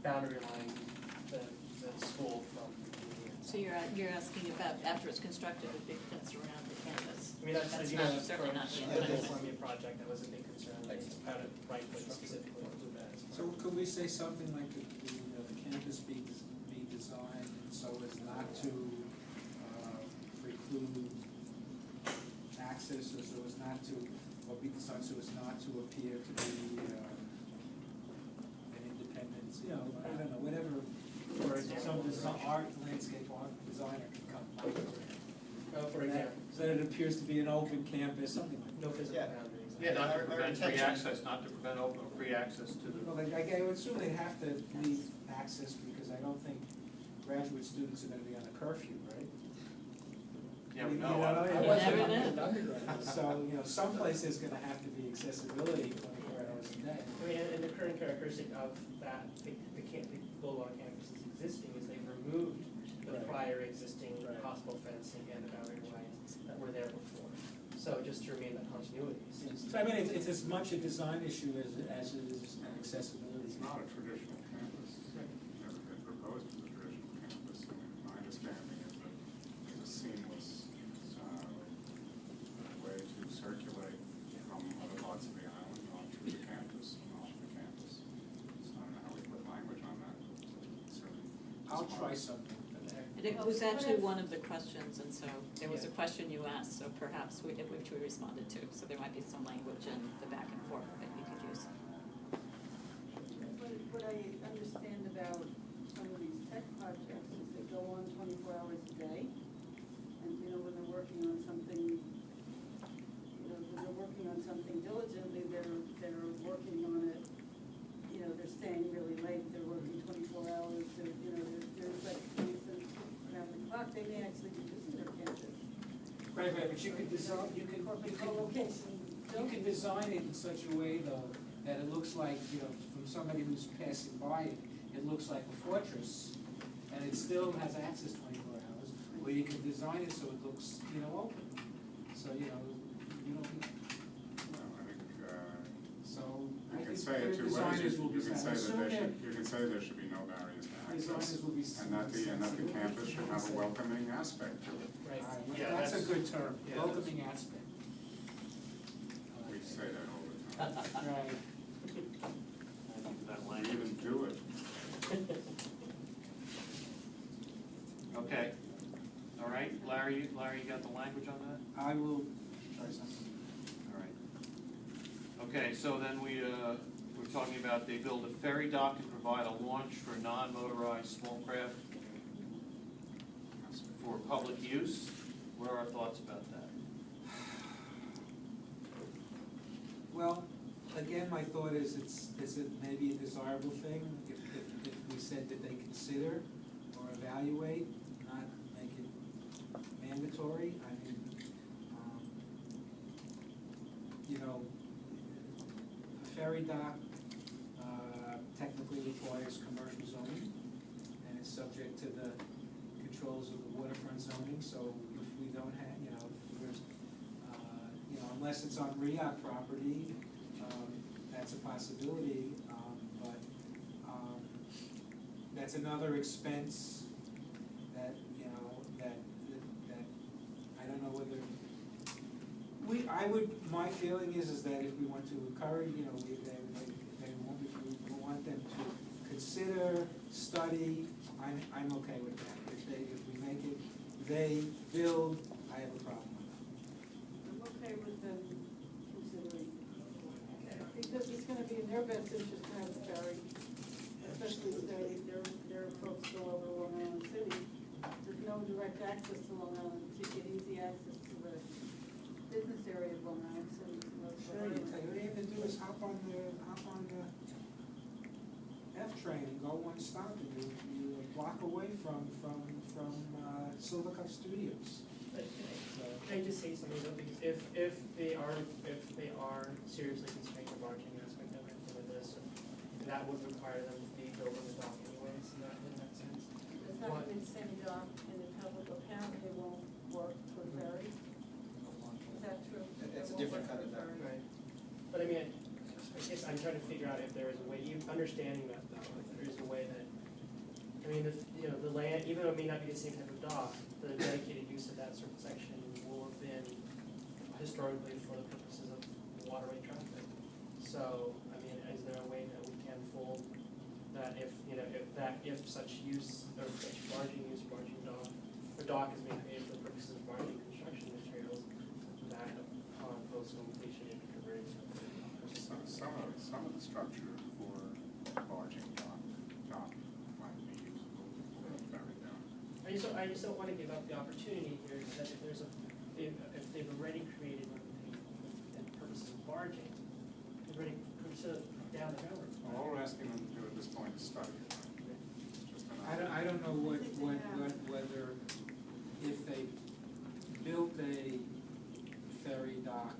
boundary line the school from the community. So you're asking about after it's constructed, a big fence around the campus? I mean, that's That's you not, know, certainly not the for the intent. Columbia project, that was a big concern, how to write what specifically include that. So could we say something like the campus be designed so as not to preclude access, or so as not to, or be designed so as not to appear to be an independent, you know, I don't know, whatever, or some art, landscape art designer can come up with. For example, So that it appears to be an open campus, something like that. no physical boundaries. Yeah, not to Our prevent free intention- access, not to prevent open, free access to Well, the, I would assume they have to leave access, because I don't think graduate students are gonna be on a curfew, right? yeah, You no. know, I- You never know. So, you know, someplace there's gonna have to be accessibility 24 hours a day. I mean, and the current characteristic of that, the Bullwater campus is existing is they've removed the Right. prior existing Right. hospital fencing and the boundary lines that were there before. So just to remain that continuity. So I mean, it's as much a design issue as it is an accessibility. It's not a traditional campus. It's never been proposed as a traditional campus. And my understanding is that it's a seamless way to circulate from other parts of the island onto the campus and off the campus. So I don't know how we put language on that. I'll try something for that. It was actually one of the questions, and so there was a question you asked, so perhaps which we responded to. So there might be some language in the back and forth that you could use. What I understand about some of these tech projects is they go on 24 hours a day. And, you know, when they're working on something, you know, when they're working on something diligently, they're working on it, you know, they're staying really late, they're working 24 hours, you know, there's like, for instance, around the clock, they may actually be using their campus. Right, but you could design, you could design it in such a way, though, that it looks like, you know, from somebody who's passing by it, it looks like a fortress, and it still has access 24 hours, or you can design it so it looks, you know, open. So, you know, you don't, Well, I think, so I you can think say it two ways. designers will be You can say that satisfied. you can say there should be no barriers to access. Designers will be And that the campus should have a welcoming aspect to it. Right. All right, Yeah, that's a that's- good term, yeah, welcoming aspect. We say that all the time. Right. that We language. even do it. Okay, all right, Larry, you got the language on that? I will try something. All right. Okay, so then we're talking about they build a ferry dock and provide a launch for non-motorized small craft for public use. What are our thoughts about that? Well, again, my thought is it's maybe a desirable thing if we said that they consider or evaluate, not make it mandatory. I mean, you know, a ferry dock technically requires commercial zoning and is subject to the controls of the waterfront zoning. So if we don't have, you know, unless it's on REAP property, that's a possibility, but that's another expense that, you know, that I don't know whether, my feeling is that if we want to encourage, you know, we want them to consider, study, I'm okay with that. If we make it, they build, I have a problem with that. I'm okay with them considering, because it's gonna be in their best interest to have a ferry, especially if they're folks go over Long Island City. There's no direct access to Long Island, so you get easy access to the business area of Long Island City. Sure, you tell you, all you have to do is hop on the F train and go one stop, and you're a block away from Silver Cup Studios. But can I just say something though, because if they are seriously considering the bargaining aspect of it for this, that would require them to be building the dock anyways, in that sense. It's not gonna be the same dock in the public, apparently it won't work for ferry. Is that true? It's a It won't different work kind of for dock. ferry. Right. But I mean, I guess I'm trying to figure out if there is a way, even understanding that though, if there is a way that, I mean, the land, even though it may not be the same type of dock, the dedicated use of that certain section will have been historically for the purposes of waterway traffic. So, I mean, is there a way that we can fold that if such use, or such barging use, barging dock, the dock is being created for the purposes of barging construction materials, that upon post completion it can convert to Some of the structure for barging dock might be usable for a ferry down. I just don't wanna give up the opportunity here that if there's if they've already created one for the purposes of barging, they've already considered down the road. All we're asking them to do at this point is study it. Just an I don't know whether if they built a ferry dock,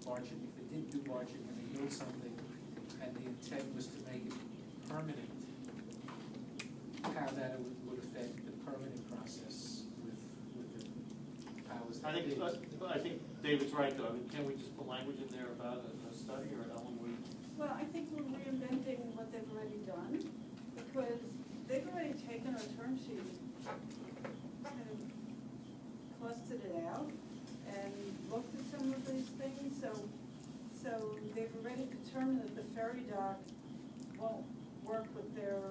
barging, if they did do barging and they built something and the intent was to make it permanent, how that would affect the permitting process with the powers that be. I think David's right though, I mean, can we just put language in there about a study, or Ellen, Well, I think we're reinventing what they've already done, because they've already taken our term sheet, kind of costed it out, and looked at some of these things, so they've already determined that the ferry dock won't work with their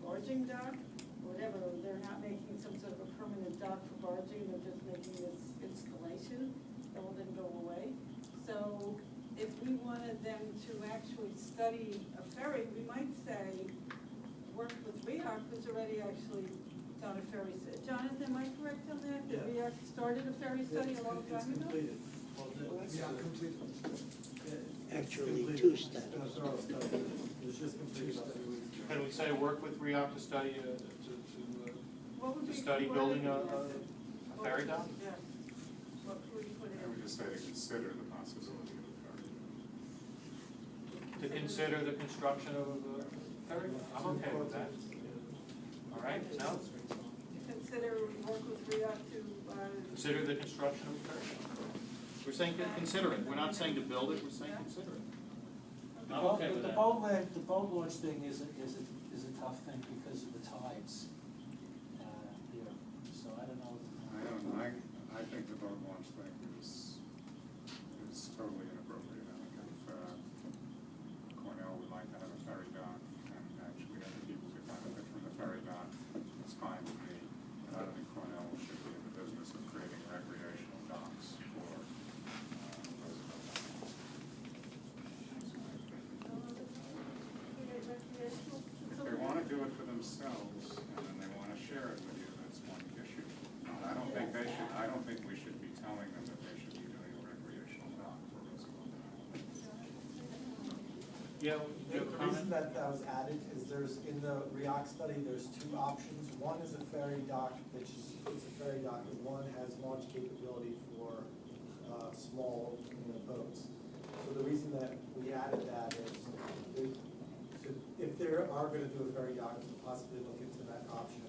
barging dock, or whatever. They're not making some sort of a permanent dock for barging, they're just making this installation that will then go away. So if we wanted them to actually study a ferry, we might say, work with REAC, who's already actually done a ferry study. Jonathan, am I correct on that? That Yeah. REAC started a ferry study a long It's time ago? completed. Yeah, completed. Actually, two studies. It was just completed about 3 weeks ago. can we say work with REAC to study, What would to be study the building wording a of it? ferry dock? Yeah. What would you put I would in? just say to consider the possibility of a ferry. To consider the construction of a ferry? I'm okay with that. All right, no? Consider work with REAC to, Consider the construction of a ferry. We're saying consider it, we're not saying to build it, we're saying consider it. I'm okay with The that. the boat launch thing is a tough thing because of the tides here, so I don't know. I think the boat launch thing is totally inappropriate. I think if Cornell would like to have a ferry dock, and actually other people could benefit from the ferry dock, it's fine with me. But I don't think Cornell should be in the business of creating recreational docks for Roosevelt Island. If they want to do it for themselves, and then they want to share it with you, that's one issue. I don't think we should be telling them that they should be doing a recreational dock for Roosevelt Island. Yeah, The reason that was added is in the REAC study, there's two options. One is a ferry dock, which is, it's a ferry dock, and one has launch capability for small boats. So the reason that we added that is, if they are going to do a ferry dock, to possibly look into that option.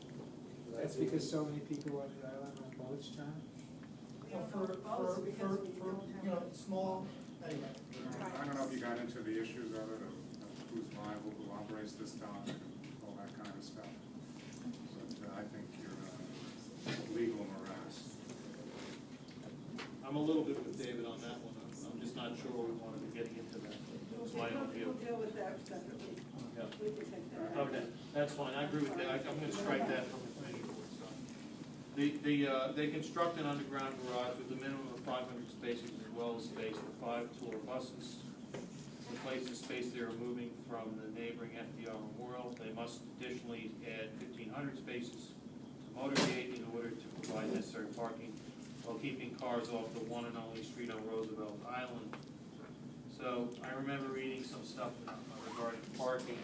That's because so many people on the island on boats, John? For small, anyway. I don't know if you got into the issues of it, of who's liable, who operates this dock, and all that kind of stuff. But I think you're legal morass. I'm a little bit with David on that one, I'm just not sure we want to be getting into that. That's my own view. We'll deal with that separately. Yeah. We can take that out. Okay, that's fine, I agree with that, I'm gonna strike that from the committee report, so. They construct an underground garage with a minimum of 500 spaces as well as space for 5 tour buses. To replace the space they are moving from the neighboring FDR Memorial, they must additionally add 1,500 spaces to Motorgate in order to provide necessary parking while keeping cars off the one and only street on Roosevelt Island. So I remember reading some stuff regarding parking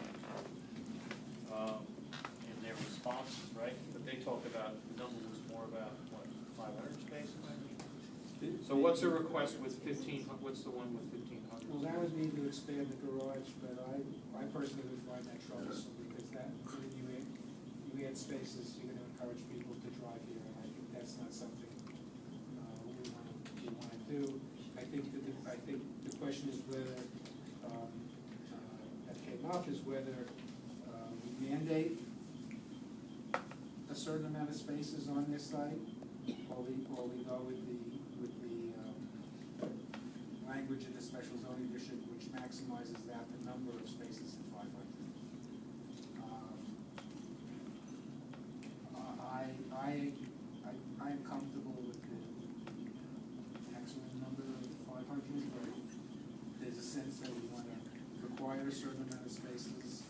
in their responses, right? But they talked about, the number was more about, what, 500 spaces? So what's a request with 1,500, what's the one with 1,500? Well, that would mean to expand the garage, but I personally would find that troublesome, because that, when you add spaces, you're gonna encourage people to drive here, and I think that's not something we wanna do. I think the question is whether that came up is whether we mandate a certain amount of spaces on this site, or we go with the language in the special zoning district which maximizes that the number of spaces in 500. I am comfortable with the maximum number of 500, but there's a sense that we want to require a certain amount of spaces.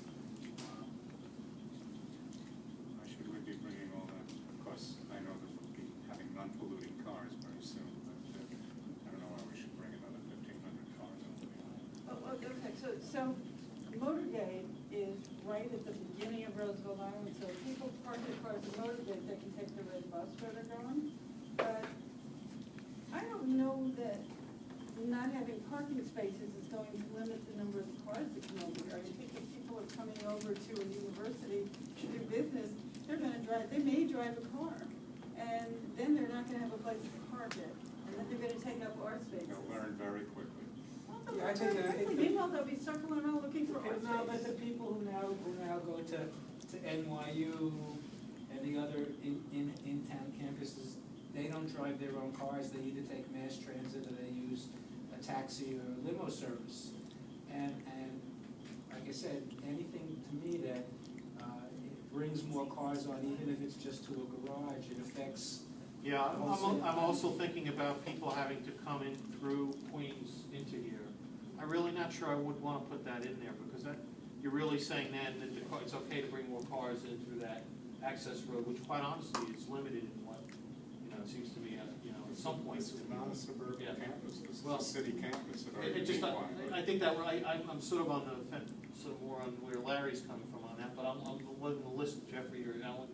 Should we be bringing all that? Of course, I know that we'll be having non-polluting cars very soon, but I don't know why we should bring another 1,500 cars over the island. Oh, okay, so Motorgate is right at the beginning of Roosevelt Island, so if people park their cars at Motorgate, they can take the red bus where they're going. But I don't know that not having parking spaces is going to limit the number of cars that come over here. I think if people are coming over to a university to do business, they're gonna drive, they may drive a car, and then they're not gonna have a place to park it, and then they're gonna take up our spaces. They'll learn very quickly. Yeah, I think that- Meanwhile, they'll be circling around looking for our No, but the spaces. people who now go to NYU and the other in-town campuses, they don't drive their own cars, they either take mass transit or they use a taxi or a limo service. And like I said, anything to me that it brings more cars on, even if it's just to a garage, it affects. Yeah, I'm also thinking about people having to come in through Queens into here. I'm really not sure I would want to put that in there, because that, you're really saying then that it's okay to bring more cars in through that access road, which quite honestly is limited in what, it seems to me, at some point. This is not a suburban Yeah. campus, this is Well, a city campus. It just, I think that, I'm sort of on the fence, sort of more on where Larry's coming from on that, but I'm letting the list, Jeffrey or Alan.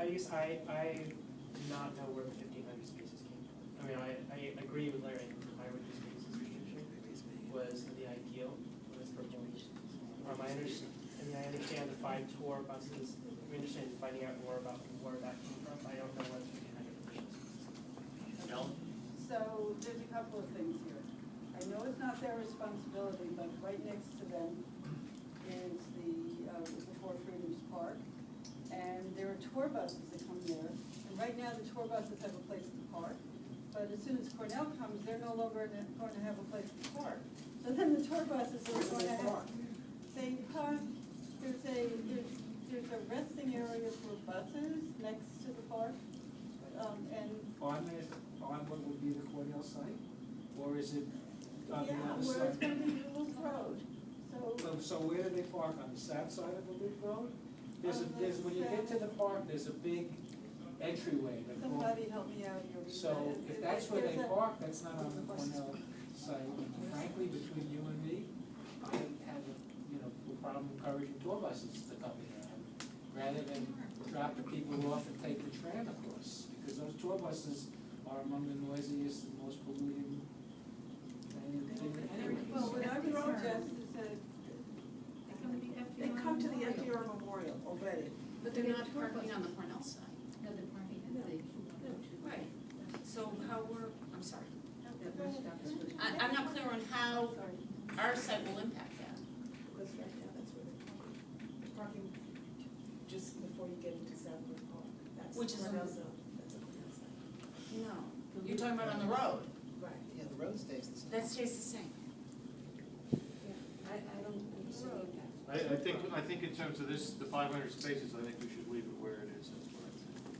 I guess I do not know where the 1,500 spaces came from. I mean, I agree with Larry, the 500 spaces restriction was the ideal, was proposed. I understand the 5 tour buses, we understand finding out more about where that came from. I don't know what 1,500 additional spaces. Ellen? So there's a couple of things here. I know it's not their responsibility, but right next to them is the Four Freedoms Park. And there are tour buses that come there. And right now, the tour buses have a place to park. But as soon as Cornell comes, they're no longer going to have a place to park. So then the tour buses are going to have, they park, there's a resting area for buses next to the park. And On what would be the Cornell site, or is it on the yeah, other where it's side? going to be Little Road. So where do they park, on the south side of the loop road? When you get to the park, there's a big entryway that goes. Somebody help me out here. because So if that's where they there's a- park, that's not on the Cornell site. Frankly, between you and me, I have a problem encouraging tour buses to come here, rather than drop the people off and take the tram across, because those tour buses are among the noisiest and most polluting thing anyway. Well, what I would suggest is that They come to the FDR Memorial already. But they're not parking on the Cornell side. No, they're parking at the. Right. So how I'm sorry. I'm not clear on how our site will impact that. Because right now, that's where they're parking just before you get into Southwood Park. That's Which is Cornell on- zone. That's a Cornell zone. No. You're talking about on the road. Right. Yeah, the road stays the same. That stays the same. Yeah, I don't understand the impact. I think in terms of this, the 500 spaces, I think we should leave it where it is, that's what I think.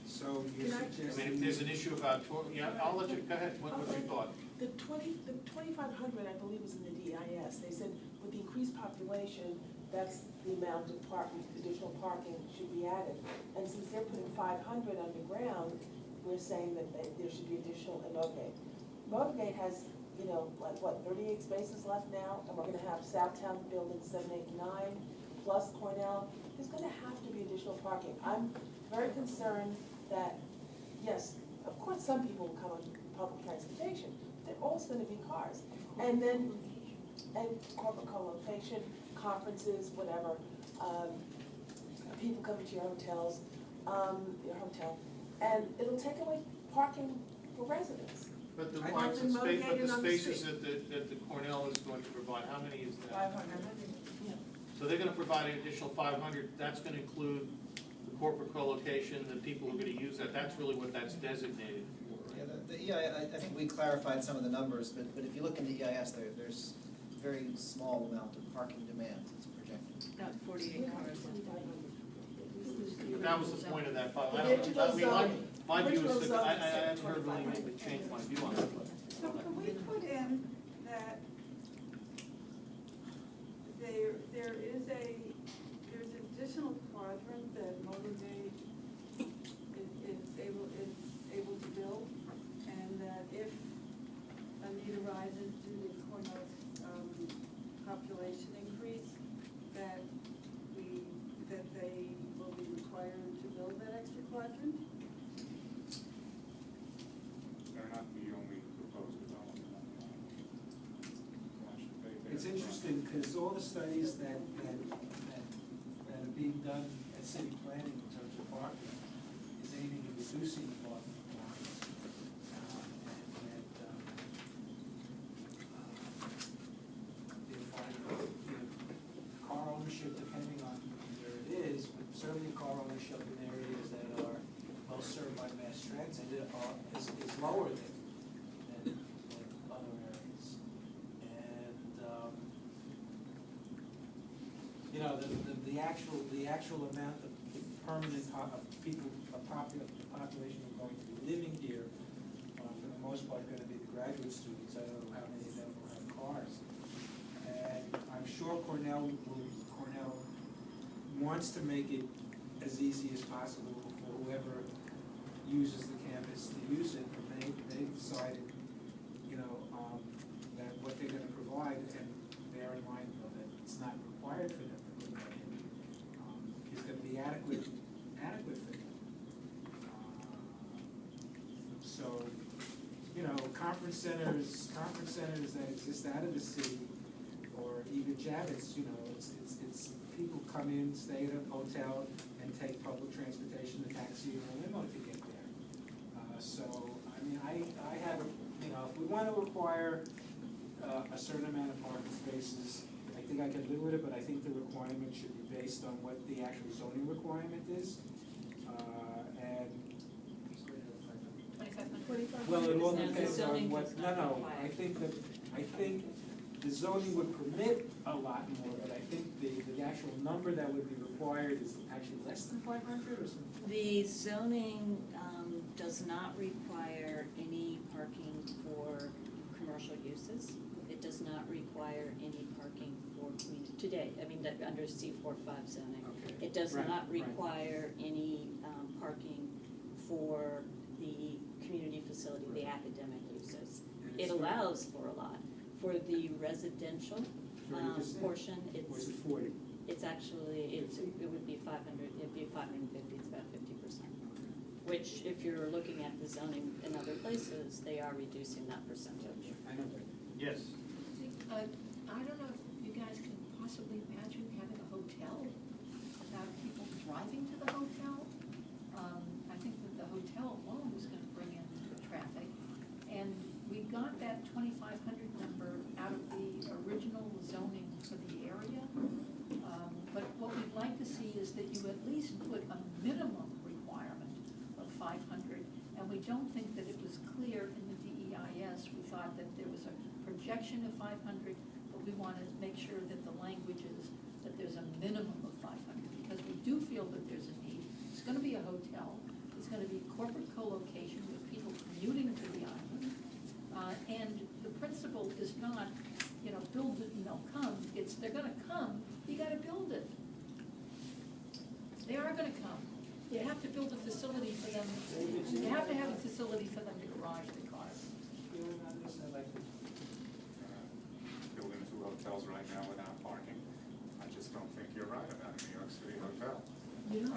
So you Can I- suggest. I mean, if there's an issue about tour, yeah, I'll let you, go ahead, what's your thought? The 2,500, I believe, was in the DIS. They said with the increased population, that's the amount of parking, additional parking should be added. And since they're putting 500 underground, we're saying that there should be additional in Motorgate. Motorgate has, 38 spaces left now, and we're gonna have Southtown building 7, 8, 9, plus Cornell. There's gonna have to be additional parking. I'm very concerned that, yes, of course, some people will come on public transportation, but there are also gonna be cars. And corporate co-location, conferences, whatever, people coming to your hotels, your hotel, and it'll take away parking for residents. But the I parts wasn't and space, but motivated the on the spaces street. that the Cornell is going to provide, how many is that? 500. So they're gonna provide an additional 500, that's gonna include the corporate co-location, the people who are gonna use that, that's really what that's designated for. Yeah, the EIS, I think we clarified some of the numbers, but if you look in the EIS, there's a very small amount of parking demand that's projected. About 48 cars. But that was the point of that five, I Original don't, I mean, zoning. my view is, Original that I zoning said haven't heard really 25. anything change my view on that. So can we put in that there's an additional quadrant that Motivate is able to build, and that if a need arises due to Cornell's population increase, that they will be required to build that extra quadrant? They're not the only proposed development on the island. It's interesting, because all the studies that are being done at city planning in terms of parking is aiming at reducing the parking requirements. They're finding, car ownership, depending on where it is, but certainly car ownership in areas that are well served by mass transit is lower than other areas. And, you know, the actual amount of permanent people, the population who are going to be living here, for the most part, going to be the graduate students. I don't know how many of them will have cars. And I'm sure Cornell wants to make it as easy as possible for whoever uses the campus to use it. But they decided, you know, that what they're going to provide, and bear in mind though that it's not required for them to put that in, is going to be adequate for them. So, you know, conference centers that exist out of the city, or even Javits, you know, it's people come in, stay at a hotel, and take public transportation, a taxi, or a limo to get there. So, I mean, I have, you know, if we want to require a certain amount of parking spaces, I think I can live with it, but I think the requirement should be based on what the actual zoning requirement is. And 2,500. well, it all No, the depends zoning on what, does no, not no, require. I think the zoning would permit a lot more, but I think the actual number that would be required is actually less than 500 or something. The zoning does not require any parking for commercial uses. It does not require any parking for community, today, I mean, under C45 zoning. Okay. It does Right, not right. require any parking for the community facility, the academic uses. And It it's allows for a lot. For the residential 30%? portion, Or is it 40? it's actually, it would be 500, it'd be 550, it's about 50%. Which, if you're looking at the zoning in other places, they are reducing that percentage. I know that. Yes. I don't know if you guys can possibly imagine having a hotel without people driving to the hotel. I think that the hotel alone is gonna bring in traffic. And we got that 2,500 number out of the original zoning for the area. But what we'd like to see is that you at least put a minimum requirement of 500. And we don't think that it was clear in the DEIS. We thought that there was a projection of 500, but we want to make sure that the language is that there's a minimum of 500, because we do feel that there's a need. It's going to be a hotel. It's going to be corporate co-location with people commuting to the island. And the principle is not, you know, build it and they'll come. It's they're going to come. You got to build it. They are going to come. You have to build a facility for them. You have to have a facility for them to garage the cars. Building 2 hotels right now without parking. I just don't think you're right about a New York City hotel. And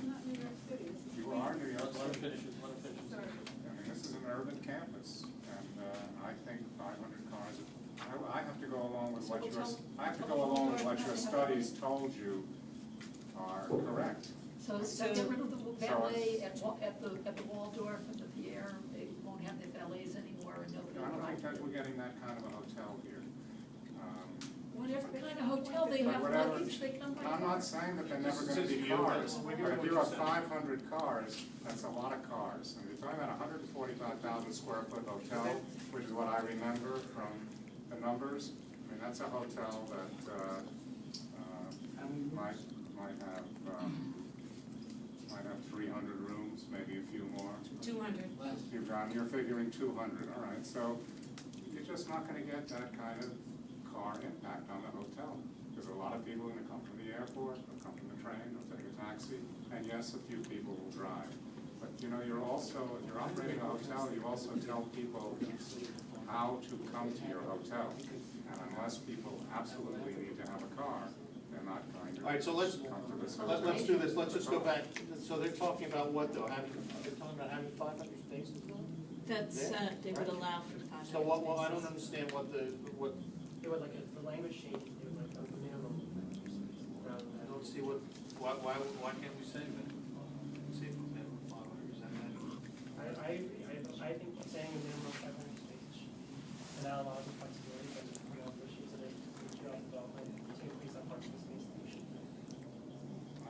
Not New York City. This is you are New York Let him City. finish it, let him finish it. Sorry. I mean, this is an urban campus, and I think 500 cars, I have to go along with what your studies told you are correct. So get rid of the valet at the Waldorf and the Pierre, they won't have the valet valets anymore and nobody I don't think drives. that we're getting that kind of a hotel here. Whatever kind of hotel they But have whatever- luggage, they come by I'm car. not saying that they're never This gonna is be you, cars, we but hear if what you you're have saying. 500 cars, that's a lot of cars. And you're talking about a 145,000 square foot hotel, which is what I remember from the numbers. I mean, that's a hotel that, might have 300 rooms, maybe a few more. 200. You're figuring 200, all right, so you're just not gonna get that kind of car impact on the hotel. Because a lot of people are gonna come from the airport, they'll come from the train, they'll take a taxi, and yes, a few people will drive. But you know, you're operating a hotel, you also tell people how to come to your hotel. And unless people absolutely need to have a car, they're not going to. All right, so let's do this, let's just go back, so they're talking about what though, they're talking about having 500 spaces? That's, Yeah. they would allow for 500 So what, well, I don't spaces. understand what They would like, if the language changes, they would like a minimum rather I than. don't see why can't we say that? Say minimum 500, is that I think saying a minimum of 500 spaces, and that allows the flexibility, but we also issues that it throughout development to increase that parking space.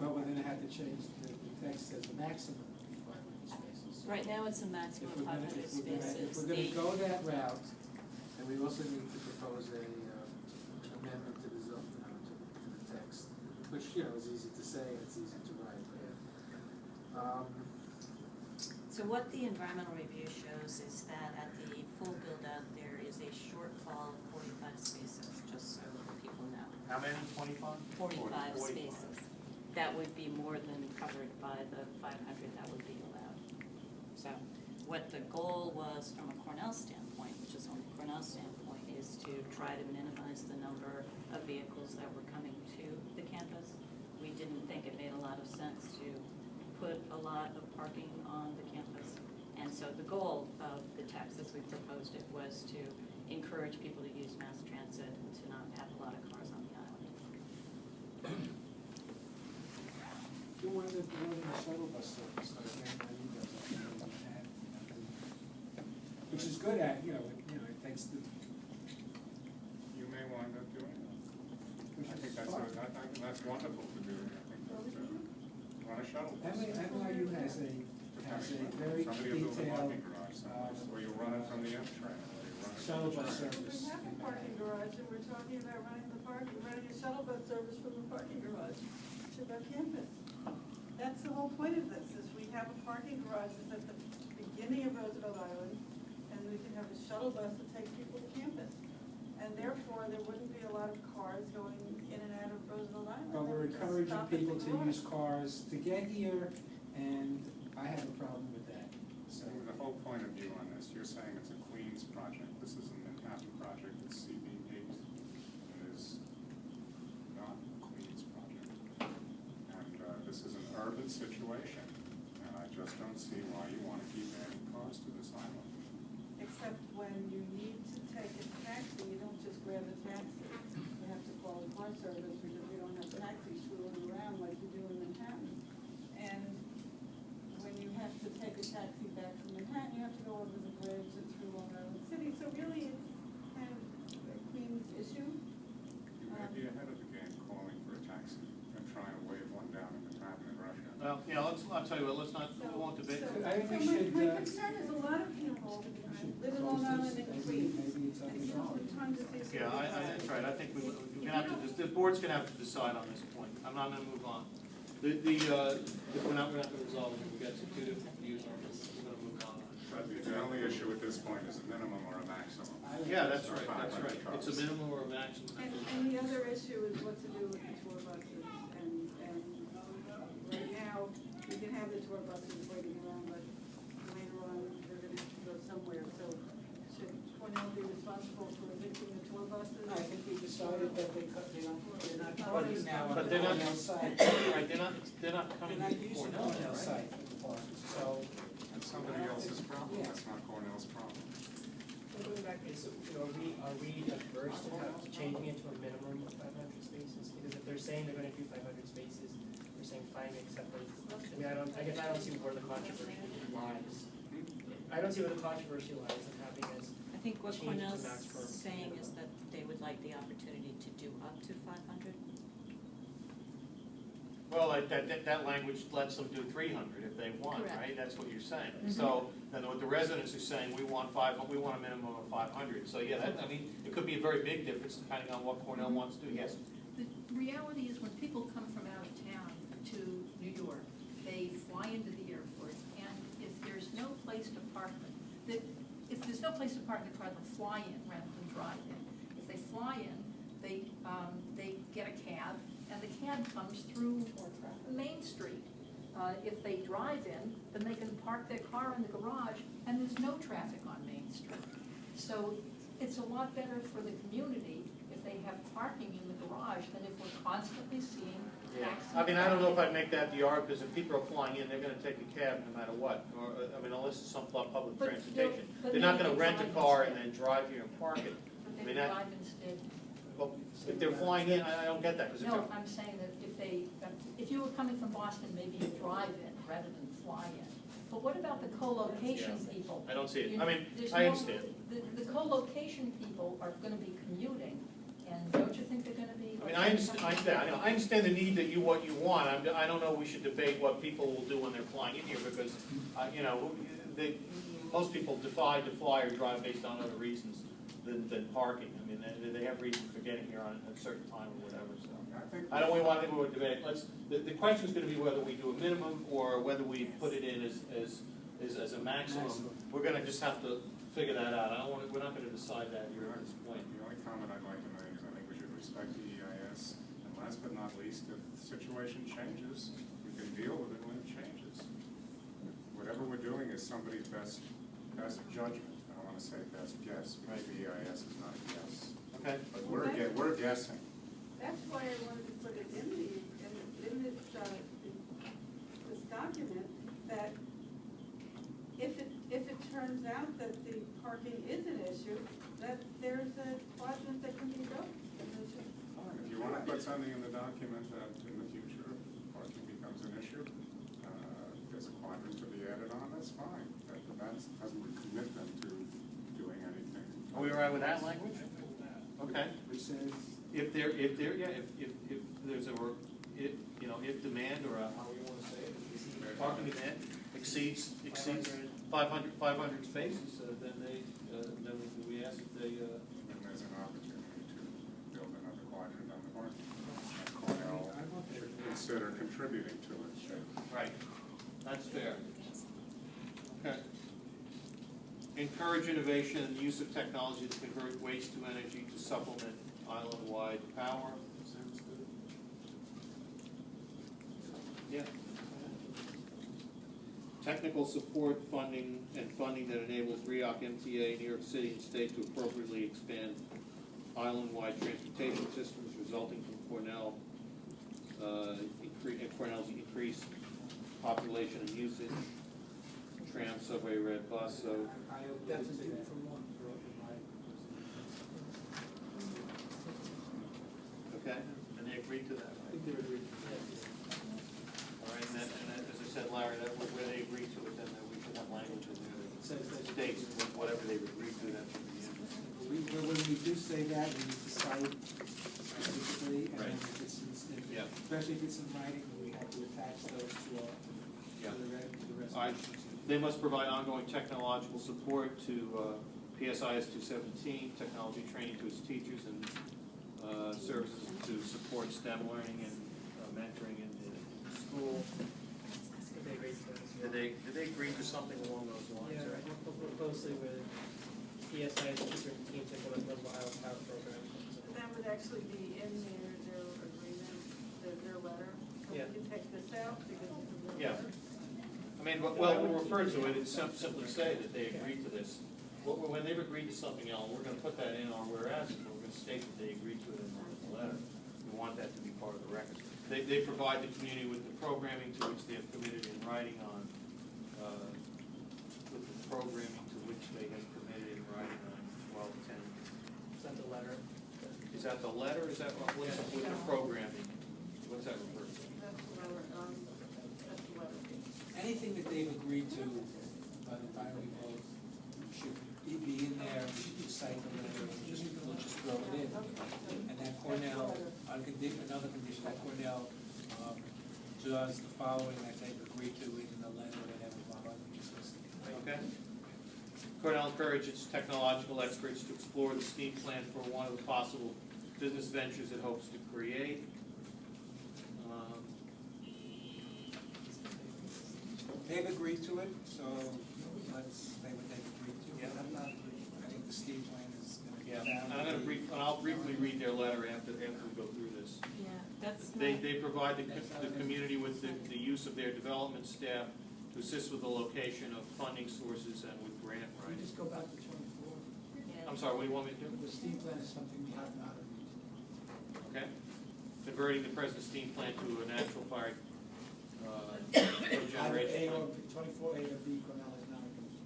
But we're gonna have to change the text as a maximum of 500 spaces. Right now, it's a maximum of 500 If spaces. we're gonna go that route, then we also need to propose a amendment to the zone, to the text, which, you know, is easy to say, and it's easy to write. So what the environmental review shows is that at the full build-out, there is a shortfall of 45 spaces, just so people know. How many, 25? 45 spaces. That would be more than covered by the 500 that would be allowed. So what the goal was from a Cornell standpoint, which is only Cornell standpoint, is to try to minimize the number of vehicles that were coming to the campus. We didn't think it made a lot of sense to put a lot of parking on the campus. And so the goal of the text, as we proposed it, was to encourage people to use mass transit and to not have a lot of cars on the island. You wanted a shuttle bus service, like everybody does, which is good at, it takes the. You may wind up doing that. I think that's wonderful to do. I think that, run a shuttle bus. NYU has a very Somebody will build a detailed, parking garage someplace, or you run it from the M train, or you run it. shuttle bus We service. have a parking garage, and we're talking about running a shuttle bus service from the parking garage to the campus. That's the whole point of this, is we have a parking garage that's at the beginning of Roosevelt Island, and we can have a shuttle bus that takes people to campus. And therefore, there wouldn't be a lot of cars going in and out of Roosevelt Island. But we're They would just encouraging stop at the people to garage. use cars to get here, and I have a problem with that. So the whole point of view on this, you're saying it's a Queens project, this is a Manhattan project, it's CB8. It is not a Queens project. And this is an urban situation, and I just don't see why you want to keep adding cars to this island. Except when you need to take a taxi, you don't just grab a taxi. You have to call a car service because we don't have taxis fooling around like you do in Manhattan. And when you have to take a taxi back from Manhattan, you have to go over the bridge and through Long Island City. So really, it's kind of a Queens issue. You may be ahead of the game calling for a taxi and trying to wave one down in Manhattan in Russia. Well, yeah, I'll tell you what, we won't debate. I think we So should, my concern is a lot of people live in Long Island and Queens. maybe it's up And to you know, Raleigh. from time to season. Yeah, that's right, I think we're gonna have to, the board's gonna have to decide on this point, I'm not gonna move on. We're not gonna resolve it, we've got two different views on this, we're gonna move on. But the only issue at this point is a minimum or a maximum. Yeah, that's right, For 500 cars. it's a minimum or a maximum. And the other issue is what to do with the tour buses, and right now, we can have the tour buses waiting around, but later on, they're gonna have to go somewhere, so should Cornell be responsible for evicting the tour buses? I think we decided that they're not parking now on But the they're not- Cornell side. Right, they're not They're coming not to using Cornell, Cornell right? site for the parking, so. That's somebody else's problem, that's not Cornell's problem. So going back, are we adverse to changing it to a minimum of 500 spaces? Because if they're saying they're gonna do 500 spaces, we're saying fine, except for, I guess I don't see where the controversy lies. I don't see what the controversy lies in having this. I think what Change to Cornell's max for saying minimum. is that they would like the opportunity to do up to 500. Well, that language lets them do 300 if they want, Correct. right? That's what you're saying. Mhm. So, then what the residents are saying, we want a minimum of 500. So, yeah, I mean, it could be a very big difference depending on what Cornell wants to do, yes. The reality is when people come from out of town to New York, they fly into the airport, and if there's no place to park them, if there's no place to park the car, they'll fly in rather than drive in. If they fly in, they get a cab, and the cab comes through Main Street. If they drive in, then they can park their car in the garage, and there's no traffic on Main Street. So it's a lot better for the community if they have parking in the garage than if we're constantly seeing taxis. I mean, I don't know if I'd make that the argument, because if people are flying in, they're gonna take a cab no matter what, or, I mean, unless it's some public But transportation. but They're not maybe gonna they rent a drive car and instead. then drive here and park it. But I they mean, that, drive instead. well, if they're flying in, I don't get that, because if No, they're, I'm saying that if you were coming from Boston, maybe you drive in rather than fly in. But what about the co-location people? I don't see it. You- I mean, there's I no- understand. The co-location people are gonna be commuting, and don't you think they're gonna be? I mean, I understand the need that what you want. I don't know, we should debate what people will do when they're flying in here, because, most people decide to fly or drive based on other reasons than parking. I mean, they have reasons for getting here on a certain time or whatever, so. I don't want to debate. The question's gonna be whether we do a minimum or whether we put it in as a maximum. We're gonna just have to figure that out. We're not gonna decide that here at this point. The only comment I'd like to make is I think we should respect the EIS, and last but not least, if the situation changes, we can deal with it when it changes. Whatever we're doing is somebody's best judgment. I don't wanna say best guess, because the EIS is not a guess. Okay? But we're guessing. That's why I wanted to put it in this document, that if it turns out that the parking is an issue, that there's a quadrant that can be built. Fine, if you wanna put something in the document that in the future, if parking becomes an issue, there's a quadrant to be added on, that's fine. That doesn't commit them to doing anything. Are we all right with that language? Okay. Which says, If there's if demand, or however you wanna say it, parking demand exceeds 500 spaces, then we ask if they, And there's an opportunity to build another quadrant on the parking. And Cornell should consider contributing to it. right, that's fair. Okay. Encourage innovation and the use of technology to convert waste to energy to supplement island-wide power. Sounds good. Yeah. Technical support funding that enables REOC, MTA, New York City, and state to appropriately expand island-wide transportation systems resulting from Cornell's increased population and usage. Tram, subway, red bus, so. I object to that. Okay, and they agreed to that, I right? think they agreed. All right, and as I said, Larry, that where they agreed to it, then we should have language in there that states whatever they've agreed to, that should be in. When we do say that, we need to cite specifically, and then Right. if it's, Yeah. especially if it's in writing, we have to attach those to Yeah. the rest. All right, they must provide ongoing technological support to PSIS 217, technology training to its teachers, and services to support STEM learning and mentoring in the school. Did they agree to this? Did they agree to something along those lines? Yeah, right? work closely with PSI and certain teams to implement mobile island power programs. That would actually be in their agreement, their letter. So Yeah. we can take this out because it's in their Yeah. letter. I mean, well, we'll refer to it, it's simply say that they agreed to this. When they've agreed to something else, we're gonna put that in our whereas, and we're gonna state that they agreed to it in the letter. We want that to be part of the record. They provide the community with the programming to which they have committed in writing on, with the programming to which they have committed in writing on 1210. Is that the letter? Is that the letter, is that, what's with the programming? What's that refer to? That's the letter, that's the letter. Anything that they've agreed to by the time we vote be in there, we should recite the letter, we'll just throw it in. And that Cornell, another condition, that Cornell, does the following that they agree to in the letter and everyone, we just listed. Okay. Cornell encourages its technological experts to explore the steam plant for one of the possible business ventures it hopes to create. They've agreed to it, so let's say what they've agreed to. Yeah. I'm not agreeing. I think the steam plant is gonna be Yeah, found. and I'll briefly read their letter after we go through this. Yeah, that's They not, provide the community with the use of their development staff to assist with the location of funding sources and with grant Can we writing. just go back to 24? I'm sorry, what do you want me to do? The steam plant is something we have not agreed Okay. Converting the present steam plant to a natural fired cogeneration to. Either A or plant. B, 24A or B, Cornell has not agreed.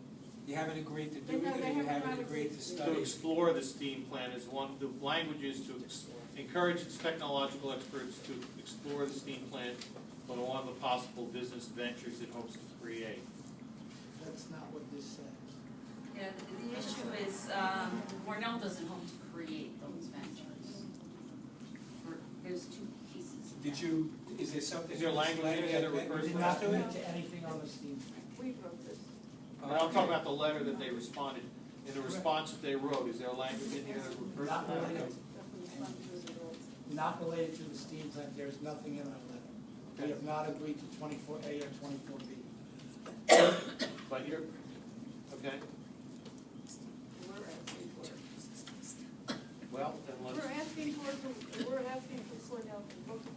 You haven't agreed to do No, it, they or you have haven't not agreed to agreed. study To it? explore the steam plant is one, the language is to encourage its technological experts to explore the steam plant on one of the possible business ventures it hopes to create. That's not what this says. Yeah, the issue is, Cornell doesn't hope to create those ventures. There's two pieces. of Did that. you, is there something? Is there language in there that We refers did to not that? commit to anything on the steam plant. We wrote this. And I'm talking about the letter that they responded, in the response that they wrote, is there a language in here that refers Not to that? related, not related to the steam plant, there's nothing in our letter. We have not agreed to 24A or 24B. But you're, okay, We're asking for it. well, then let's, We're asking for Cornell to look to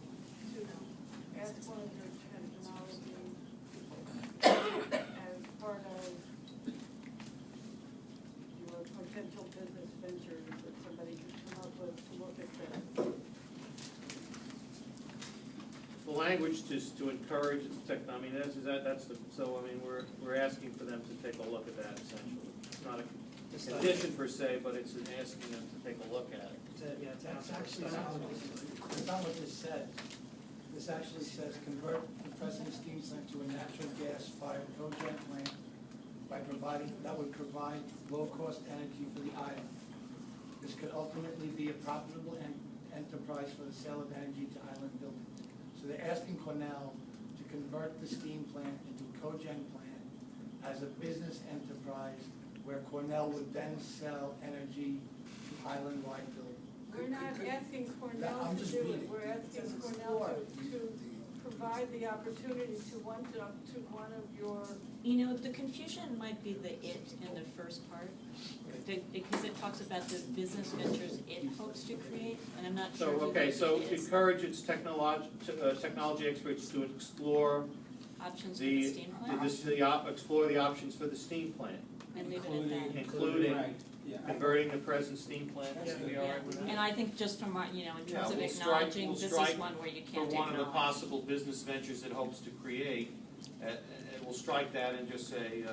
ask one of their technology as part of your potential business ventures that somebody could come up with to look at that. the language to encourage its tech, I mean, that's the, so, I mean, we're asking for them to take a look at that essentially. It's not a condition per se, but it's asking them to take a look at it. That's actually not what this, that's not what this says. This actually says convert the present steam plant to a natural gas fired cogen plant by providing, that would provide low-cost energy for the island. This could ultimately be a profitable enterprise for the sale of energy to island buildings. So they're asking Cornell to convert the steam plant into a cogen plant as a business enterprise where Cornell would then sell energy to island-wide buildings. We're not asking Cornell I'm to just do it, reading. we're asking Cornell to provide the opportunity to one of your, you know, the confusion might be the it in the first part. Because it talks about the business ventures it hopes to create, and I'm not So, sure who okay, the so it is. encourage its technology experts to explore Options for the steam plant, explore the options for the steam plant, and leave it at that. including Right, yeah. converting the present steam plant. Should we be all Yeah, right with that? and I think just from our, you know, in Yeah, terms of we'll strike- acknowledging, we'll this is strike one where you For can't one of the acknowledge. possible business ventures it hopes to create, and we'll strike that and just say,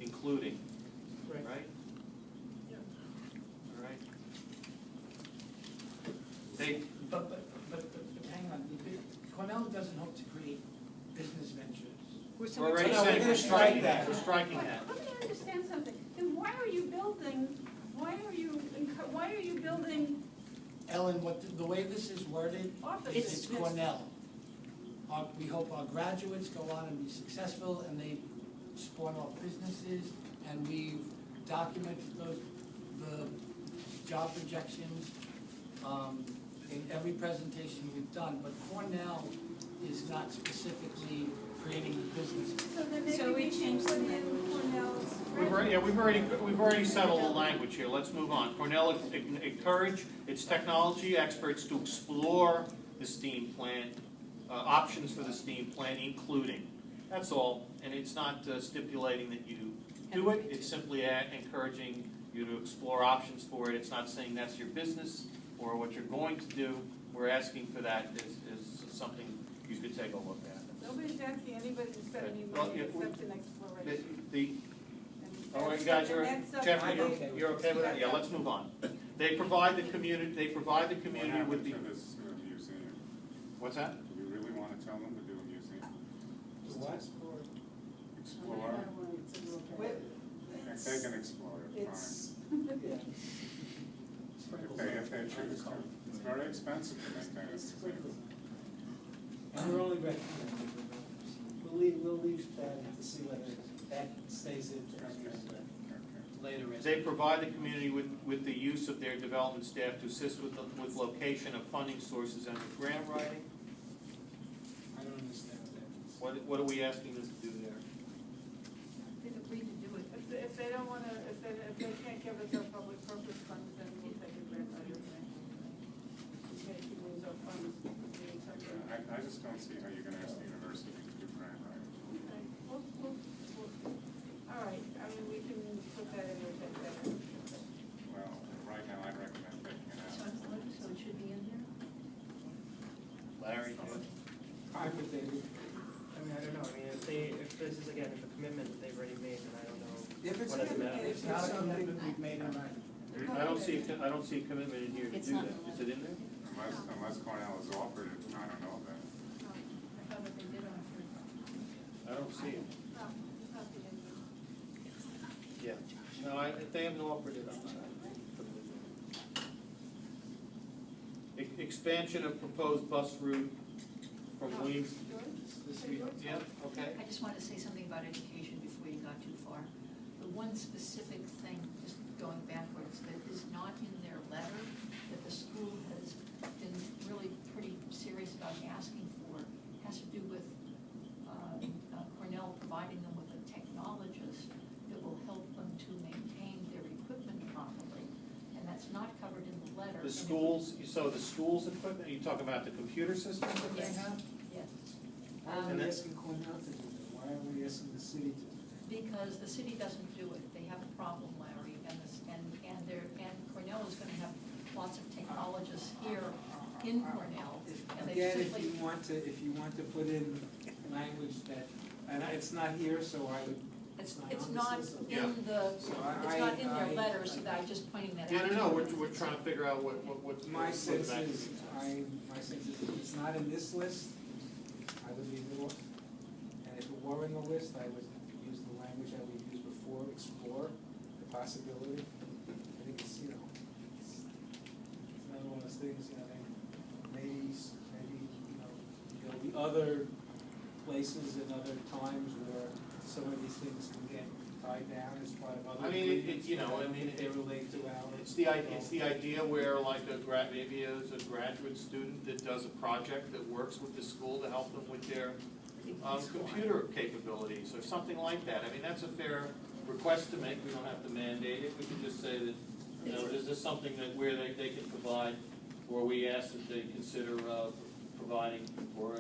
including, Right. right? All right. They, But hang on, Cornell doesn't hope to create business ventures. we're already No, we're saying gonna we're strike striking that. that, we're striking that. let me understand something, then why are you building Ellen, the way this is worded, offices? it's Cornell. We hope our graduates go on and be successful and they spawn off businesses and we documented the job projections in every presentation we've done, but Cornell is not specifically creating the business. So then So maybe we we should changed put the in Cornell's. We've already settled the language here, let's move on. Cornell encourage its technology experts to explore the steam plant, options for the steam plant, including. That's all, and it's not stipulating that you do it, it's simply encouraging you to explore options for it. It's not saying that's your business or what you're going to do. We're asking for that is something you could take a look at. Nobody's asking anybody to spend any Well, money yeah, except an exploration. All right, guys, That's Jeffrey, up- you're okay with that? Yeah, let's move on. They provide the community with the. What happened to this museum? What's that? Do we really want to tell them to do a museum? What? Explore, it's, They can explore it, fine. it's, Yeah. If they choose to. It's very expensive to maintain it. And we're only recommending, we'll leave that to see whether that stays in later. They provide the community with the use of their development staff to assist with location of funding sources and with grant writing? I don't understand what that means. What are we asking them to do there? They've agreed to do it. If they don't wanna, if they can't give us our public purpose funds, then we'll take a grant out of it. We can't keep lose our funds. I just don't see how you're gonna ask the university to do grant writing. Okay, all right, I mean, we can put that in or take that out. Well, right now, I'd recommend taking it So out. it should be in there? Larry? I would think, I mean, I don't know, I mean, if this is again, if a commitment that they've already made, then I don't know. if it's, What does it matter? It's not a commitment we've made in writing. I don't see a commitment in here to It's do not that. in the Is it in there? Unless Cornell has offered it, I don't know that. I thought that they did offer it. I don't see it. No, it's not the end. Yeah. No, if they haven't offered it, I'm not. Expansion of proposed bus route from Williams. Yeah, okay. I just wanted to say something about education before you got too far. The one specific thing, just going backwards, that is not in their letter, that the school has been really pretty serious about asking for, has to do with Cornell providing them with a technologist that will help them to maintain their equipment properly. And that's not covered in the letter. The schools, so the schools equipment, are you talking about the computer system that they Yes. have? Yes. why are we asking Cornell to do that? Why are we asking the city to do that? Because the city doesn't do it, they have a problem, Larry, and Cornell is gonna have lots of technologists here in Cornell, and they Again, simply. if you want to put in language that, and it's not here, so I would. It's sign not on to this. Yeah. in the, So it's not in their I- letter, so that I'm just pointing that out. Yeah, to no, you. we're trying to figure out what. My sense that is, means. my sense is if it's not in this list, I would leave it off. And if it were in the list, I would use the language that we've used before, explore the possibility. I think it's, it's another one of those things, maybe, there'll be other places and other times where some of these things can get tied down as part of other I mean, agreements. They relate to our. It's the idea where like maybe as a graduate student that does a project that works with the school to help them with their computer capabilities or something like that. I mean, that's a fair request to make. We don't have to mandate it. We can just say that, is this something that where they can provide, or we ask that they consider providing or,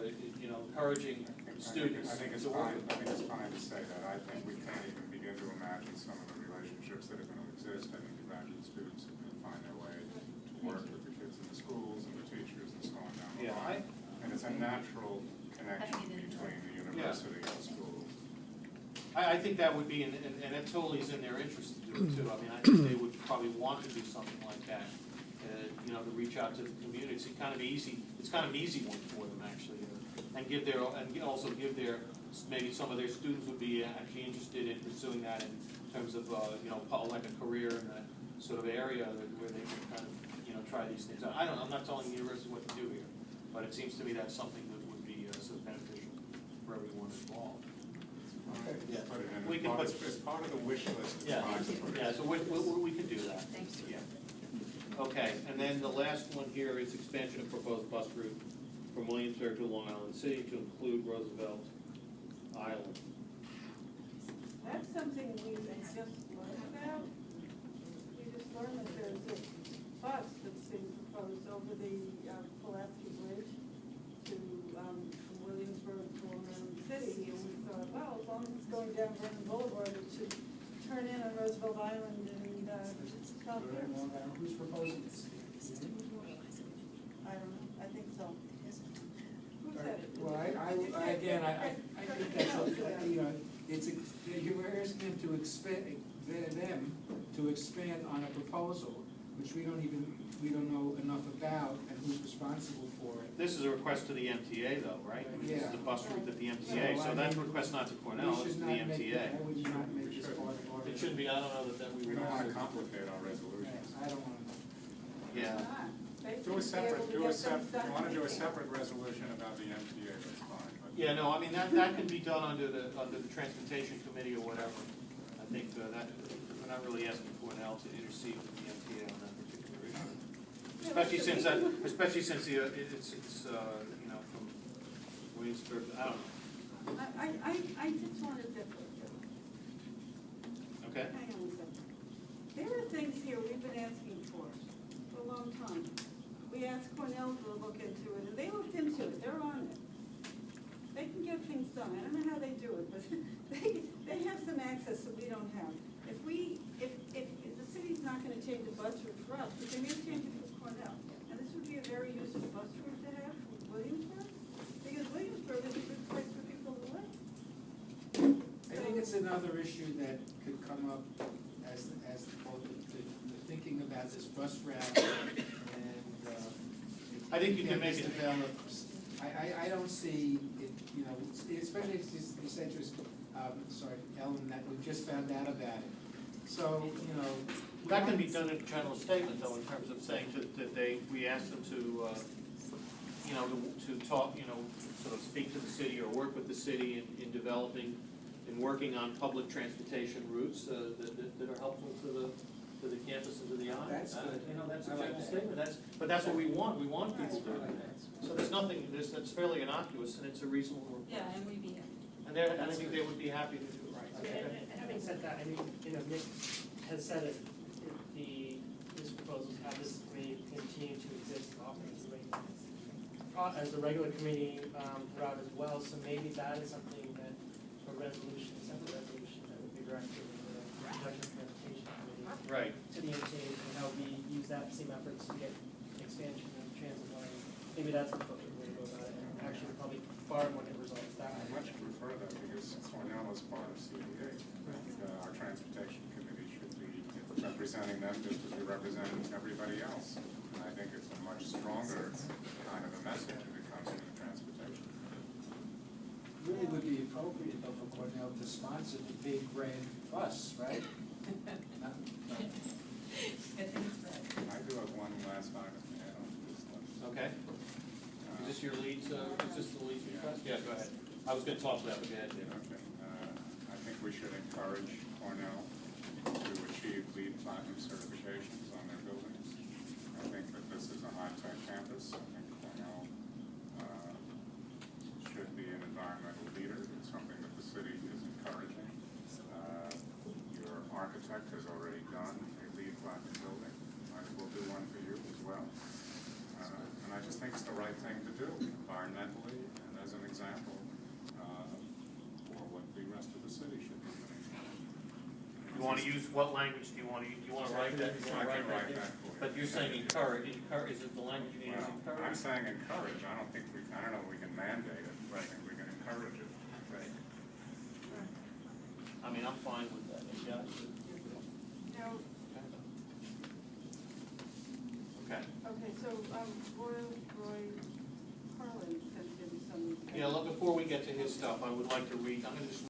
encouraging students. I think it's to work. fine to say that. I think we can't even begin to imagine some of the relationships that are going to exist. I think the graduate students are going to find their way to work with the kids in the schools and the teachers and so on down the Yeah, line. And it's a natural connection between the university and the schools. I think that would be, and it totally is in their interest to do it too. I mean, I think they would probably want to do something like that, to reach out to the community. It's kind of an easy one for them actually, and also give their, maybe some of their students would be actually interested in pursuing that in terms of, like a career in that sort of area where they can kind of, try these things out. I'm not telling the university what to do here, but it seems to me that's something that would be sort of beneficial for everyone involved. Yeah. Put it in We can put- as part of the wish list. It's Yeah, fine to put it. yeah, so we can do that. Thanks. Yeah. Okay, and then the last one here is expansion of proposed bus route from Williamsburg to Long Island City to include Roosevelt Island. That's something we just learned about. We just learned that there's a bus that's being proposed over the Pulaski Bridge to, from Williamsburg to Long Island City. And we thought, well, as long as it's going down Vernon Boulevard, it should turn in on Roosevelt Island and come here. Who's proposing this? I don't know, I think so. Who said it? Well, I think that's, you were asking them to expand on a proposal, which we don't know enough about, and who's responsible for it. This is a request to the MTA though, right? I mean, This is Yeah. the bus route at the MTA, So, so I that's a mean, request not to We Cornell, it's should to the not make MTA. that- I would not make this part of our. it shouldn't be, I don't know that we We would. don't wanna complicate our resolutions. I don't want to. Yeah. Do a separate, if you wanna do a separate resolution about the MTA, that's fine, but. Yeah, no, I mean, that can be done under the transportation committee or whatever. I think that, we're not really asking Cornell to intercede with the MTA on that particular issue. Especially since it's, you know, from Williamsburg, I don't know. I just wanted to, Okay? hang on a second. There are things here we've been asking for a long time. We asked Cornell to look into it, and they looked into it, they're on it. They can get things done, I don't know how they do it, but they have some access that we don't have. If the city's not gonna change the bus route for us, but they may change it for Cornell. And this would be a very useful bus route to have for Williamsburg, because Williamsburg is a good place for people to live. I think it's another issue that could come up as the thinking about this bus route and. I think you can make it. Develops. I don't see it, you know, especially if you said to us, sorry, Ellen, that we just found out about it. So, you know. That can be done in a general statement, though, in terms of saying that we asked them to, you know, to talk, you know, sort of speak to the city or work with the city in developing, in working on public transportation routes that are helpful to the campus and to the island. That's good. You know, that's a I like general that. statement, but that's what we want people to do. So there's nothing, that's fairly innocuous, and it's a reasonable request. Yeah, and we'd be happy. And I think they would be happy to do it. And having said that, I mean, you know, Nick has said it, his proposals have this committee continue to exist and operate as a regular committee route as well, so maybe that is something that a resolution, a separate resolution that would be directed to the Production Transportation Committee. Right. To the MTA, and how we use that same efforts to get expansion of transit lines. Maybe that's the appropriate way to go about it, and actually probably far more good results that I way. much prefer that because Cornell is part of CDA. Our transportation committee should be representing them just as we represent everybody else. And I think it's a much stronger kind of a message if it comes from the transportation. Really would be appropriate though for Cornell to sponsor the big grand bus, right? I do have one last item to add on to this list. Okay. Is this your lead, is this the lead request? Yeah, go ahead. I was gonna talk to that, but go ahead. Okay. I think we should encourage Cornell to achieve LEED Platinum certifications on their buildings. I think that this is a high-tech campus. I think Cornell should be an environmental leader. It's something that the city is encouraging. Your architect has already done a LEED Platinum building. Might as well do one for you as well. And I just think it's the right thing to do environmentally and as an example for what the rest of the city should be doing. You wanna use, what language do you wanna use? Do you wanna write that? You wanna I can write there? that for you. But you're saying encourage, is it the language you need is Well, encourage? I'm saying encourage, I don't know if we can mandate it, I think we can encourage it. Right. I mean, I'm fine with that, yeah. Now, Okay. okay, so, Roy Carlin sent in some. Yeah, look, before we get to his stuff, I would like to read, I'm gonna just